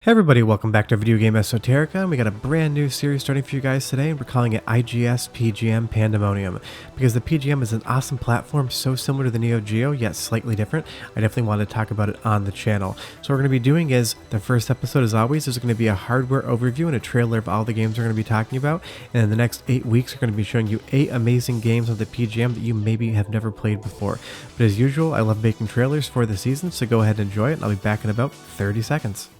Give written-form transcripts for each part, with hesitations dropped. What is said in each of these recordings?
Hey everybody, welcome back to Video Game Esoterica, and we got a brand new series starting for you guys today, and we're calling it IGS PGM Pandemonium. Because the PGM is an awesome platform, so similar to the Neo Geo, yet slightly different, I definitely wanted to talk about it on the channel. So what we're going to be doing is, the first episode as always, is going to be a hardware overview and a trailer of all the games we're going to be talking about, and in the next 8 weeks we're going to be showing you 8 amazing games on the PGM that you maybe have never played before. But as usual, I love making trailers for the season, so go ahead and enjoy it, and I'll be back in about 30 seconds.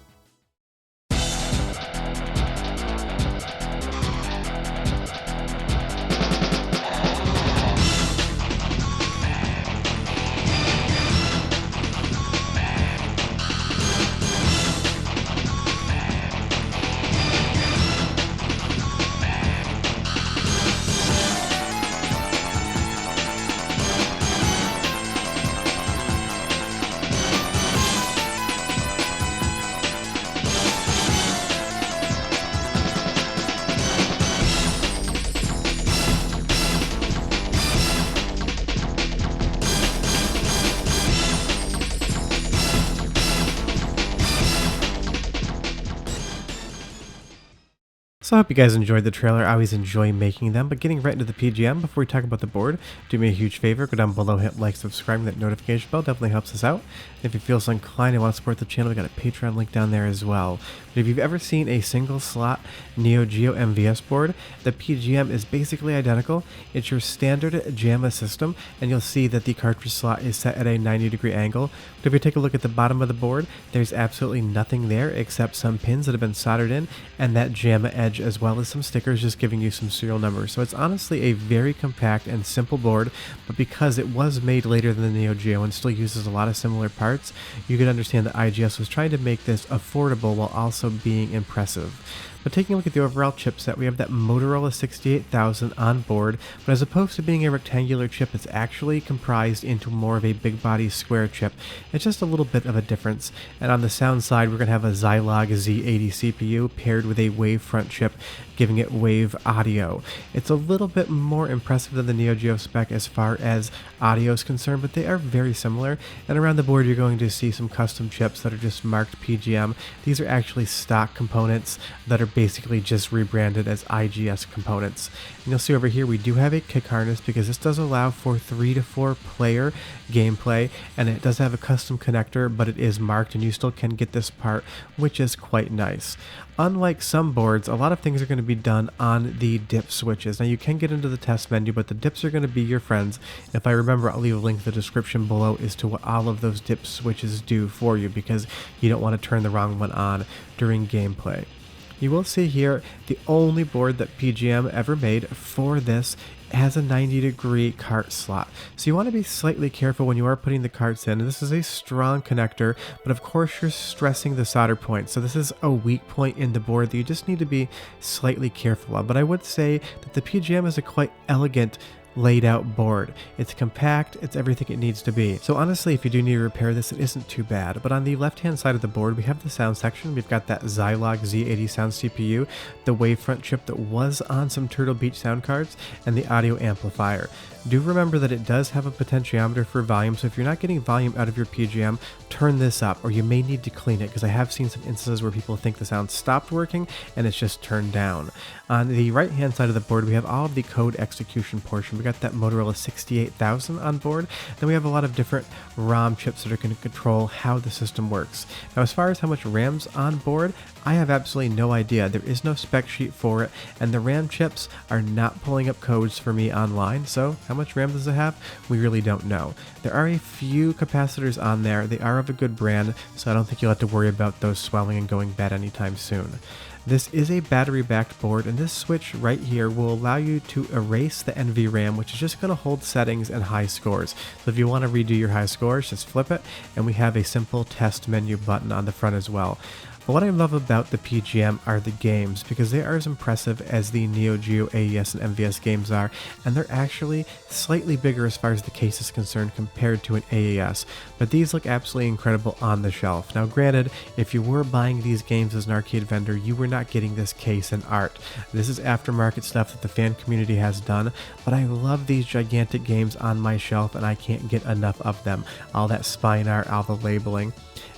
So I hope you guys enjoyed the trailer. I always enjoy making them, but getting right into the PGM, before we talk about the board, do me a huge favor, go down below, hit like, subscribe, and that notification bell definitely helps us out. And if you feel so inclined and want to support the channel, we got a Patreon link down there as well. But if you've ever seen a single slot Neo Geo MVS board, the PGM is basically identical. It's your standard JAMA system, and you'll see that the cartridge slot is set at a 90-degree angle. But if you take a look at the bottom of the board, there's absolutely nothing there except some pins that have been soldered in, and that JAMA edge, as well as some stickers just giving you some serial numbers. So it's honestly a very compact and simple board, but because it was made later than the Neo Geo and still uses a lot of similar parts, you can understand that IGS was trying to make this affordable while also being impressive. But taking a look at the overall chipset, we have that Motorola 68000 on board, but as opposed to being a rectangular chip, it's actually comprised into more of a big body square chip. It's just a little bit of a difference. And on the sound side, we're going to have a Zilog Z80 CPU paired with a Wavefront chip, giving it wave audio. It's a little bit more impressive than the Neo Geo spec as far as audio is concerned, but they are very similar. And around the board, you're going to see some custom chips that are just marked PGM. These are actually stock components that are basically just rebranded as IGS components. And you'll see over here we do have a kick harness because this does allow for 3 to 4 player gameplay, and it does have a custom connector, but it is marked and you still can get this part, which is quite nice. Unlike some boards, a lot of things are going to be done on the dip switches. Now you can get into the test menu, but the dips are going to be your friends. If I remember, I'll leave a link in the description below as to what all of those dip switches do for you, because you don't want to turn the wrong one on during gameplay. You will see here the only board that PGM ever made for this has a 90-degree cart slot. So you want to be slightly careful when you are putting the carts in. And this is a strong connector, but of course you're stressing the solder point. So this is a weak point in the board that you just need to be slightly careful of. But I would say that the PGM is a quite elegant laid out board. It's compact, it's everything it needs to be. So honestly, if you do need to repair this, it isn't too bad. But on the left hand side of the board, we have the sound section. We've got that Zilog Z80 sound CPU, the Wavefront chip that was on some Turtle Beach sound cards, and the audio amplifier. Do remember that it does have a potentiometer for volume, so if you're not getting volume out of your PGM, turn this up, or you may need to clean it, because I have seen some instances where people think the sound stopped working and it's just turned down. On the right hand side of the board, we have all of the code execution portion. We got that Motorola 68000 on board. Then we have a lot of different ROM chips that are going to control how the system works. Now as far as how much RAM's on board, I have absolutely no idea. There is no spec sheet for it, and the RAM chips are not pulling up codes for me online, so how much RAM does it have? We really don't know. There are a few capacitors on there. They are of a good brand, so I don't think you'll have to worry about those swelling and going bad anytime soon. This is a battery-backed board, and this switch right here will allow you to erase the NVRAM, which is just going to hold settings and high scores. So if you want to redo your high scores, just flip it, and we have a simple test menu button on the front as well. But what I love about the PGM are the games, because they are as impressive as the Neo Geo, AES, and MVS games are, and they're actually slightly bigger as far as the case is concerned compared to an AES, but these look absolutely incredible on the shelf. Now granted, if you were buying these games as an arcade vendor, you were not getting this case and art. This is aftermarket stuff that the fan community has done, but I love these gigantic games on my shelf and I can't get enough of them. All that spine art, all the labeling.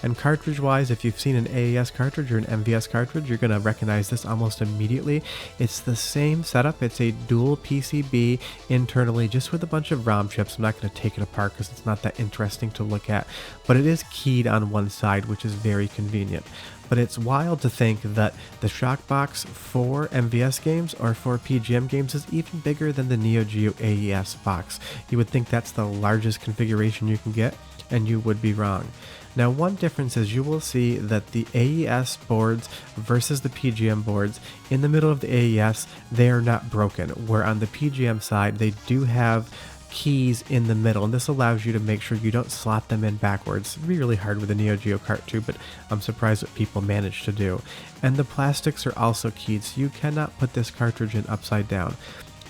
And cartridge wise, if you've seen an AES cartridge or an MVS cartridge, you're going to recognize this almost immediately. It's the same setup. It's a dual PCB internally, just with a bunch of ROM chips. I'm not going to take it apart because it's not that interesting to look at, but it is keyed on one side, which is very convenient. But it's wild to think that the shock box for MVS games or for PGM games is even bigger than the Neo Geo AES box. You would think that's the largest configuration you can get, and you would be wrong. Now, one difference is you will see that the AES boards versus the PGM boards, in the middle of the AES, they are not broken, where on the PGM side, they do have keys in the middle, and this allows you to make sure you don't slot them in backwards. It'd be really hard with a Neo Geo cart too, but I'm surprised what people manage to do. And the plastics are also keyed, so you cannot put this cartridge in upside down.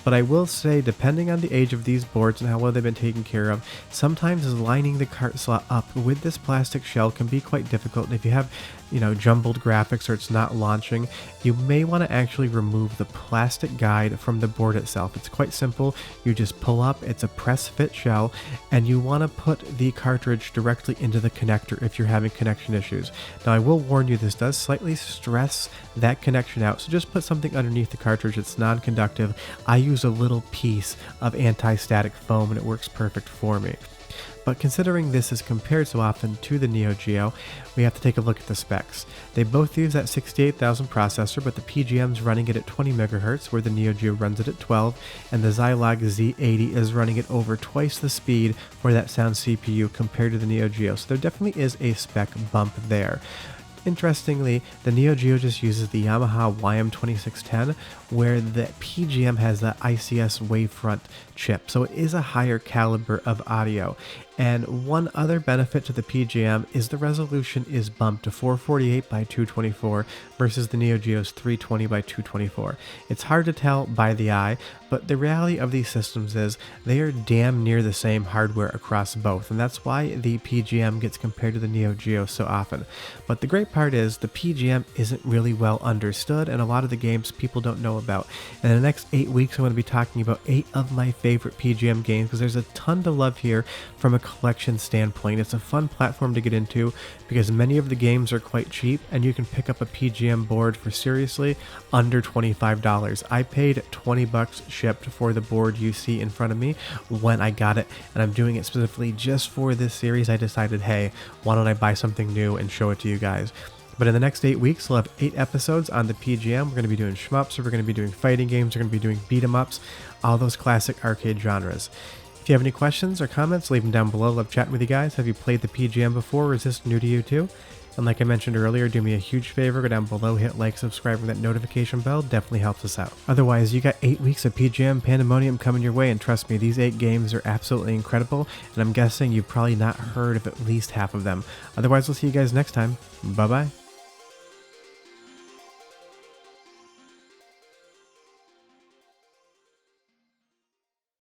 But I will say, depending on the age of these boards and how well they've been taken care of, sometimes lining the cart slot up with this plastic shell can be quite difficult. And if you have, jumbled graphics or it's not launching, you may want to actually remove the plastic guide from the board itself. It's quite simple. You just pull up, it's a press fit shell, and you want to put the cartridge directly into the connector if you're having connection issues. Now, I will warn you, this does slightly stress that connection out, so just put something underneath the cartridge that's non-conductive. I use a little piece of anti-static foam and it works perfect for me. But considering this is compared so often to the Neo Geo, we have to take a look at the specs. They both use that 68,000 processor, but the PGM's running it at 20 MHz, where the Neo Geo runs it at 12, and the Zilog Z80 is running it over twice the speed for that sound CPU compared to the Neo Geo. So there definitely is a spec bump there. Interestingly, the Neo Geo just uses the Yamaha YM2610, where the PGM has the ICS wavefront chip, so it is a higher caliber of audio. And one other benefit to the PGM is the resolution is bumped to 448 by 224 versus the Neo Geo's 320 by 224. It's hard to tell by the eye, but the reality of these systems is they are damn near the same hardware across both, and that's why the PGM gets compared to the Neo Geo so often. But the great part is the PGM isn't really well understood, and a lot of the games people don't know about. And in the next 8 weeks, I'm going to be talking about 8 of my favorite PGM games, because there's a ton to love here from a collection standpoint. It's a fun platform to get into because many of the games are quite cheap, and you can pick up a PGM board for seriously under $25. I paid 20 bucks shipped for the board you see in front of me when I got it, and I'm doing it specifically just for this series. I decided, hey, why don't I buy something new and show it to you guys? But in the next 8 weeks, we'll have 8 episodes on the PGM. We're going to be doing shmups, we're going to be doing fighting games, we're going to be doing beat 'em ups, all those classic arcade genres. If you have any questions or comments, leave them down below. Love chatting with you guys. Have you played the PGM before, or is this new to you too? And like I mentioned earlier, do me a huge favor, go down below, hit like, subscribe, and that notification bell definitely helps us out. Otherwise, you got 8 weeks of PGM pandemonium coming your way, and trust me, these 8 games are absolutely incredible, and I'm guessing you've probably not heard of at least half of them. Otherwise, we'll see you guys next time. Bye-bye.